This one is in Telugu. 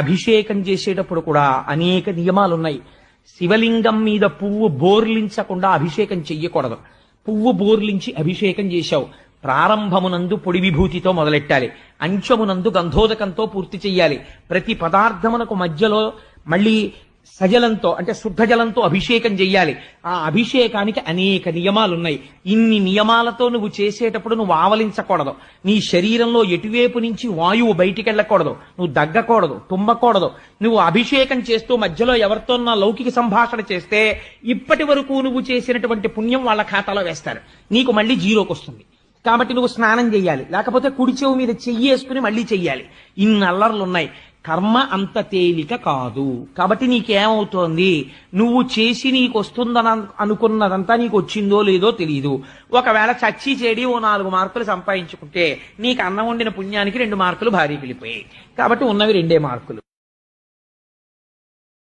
అభిషేకం చేసేటప్పుడు కూడా అనేక నియమాలున్నాయి. శివలింగం మీద పువ్వు బోర్లించకుండా అభిషేకం చెయ్యకూడదు. పువ్వు బోర్లించి అభిషేకం చేశావు, ప్రారంభమునందు పొడి విభూతితో మొదలెట్టాలి, అంచమునందు గంధోదకంతో పూర్తి చెయ్యాలి. ప్రతి పదార్థమునకు మధ్యలో మళ్ళీ సజలంతో అంటే శుద్ధ జలంతో అభిషేకం చెయ్యాలి. ఆ అభిషేకానికి అనేక నియమాలున్నాయి. ఇన్ని నియమాలతో నువ్వు చేసేటప్పుడు నువ్వు ఆవలించకూడదు. నీ శరీరంలో ఎటువైపు నుంచి వాయువు బయటికి వెళ్ళకూడదు, నువ్వు దగ్గకూడదు, తుమ్మకూడదు. నువ్వు అభిషేకం చేస్తూ మధ్యలో ఎవరితోన్నా లౌకిక సంభాషణ చేస్తే ఇప్పటి వరకు నువ్వు చేసినటువంటి పుణ్యం వాళ్ళ ఖాతాలో వేస్తారు, నీకు మళ్ళీ జీరోకి వస్తుంది. కాబట్టి నువ్వు స్నానం చెయ్యాలి, లేకపోతే కుడి చెవు మీద చెయ్యి వేసుకుని మళ్ళీ చెయ్యాలి. ఇన్ని అల్లర్లున్నాయి. కర్మ అంత తేలిక కాదు. కాబట్టి నీకేమవుతోంది, నువ్వు చేసి నీకు వస్తుందని అనుకున్నదంతా నీకు వచ్చిందో లేదో తెలియదు. ఒకవేళ చచ్చి చెడి ఓ 4 మార్కులు సంపాదించుకుంటే నీకు అన్నం వండిన పుణ్యానికి 2 మార్కులు భారీకి వెళ్ళిపోయాయి. కాబట్టి ఉన్నవి 2 మార్కులు.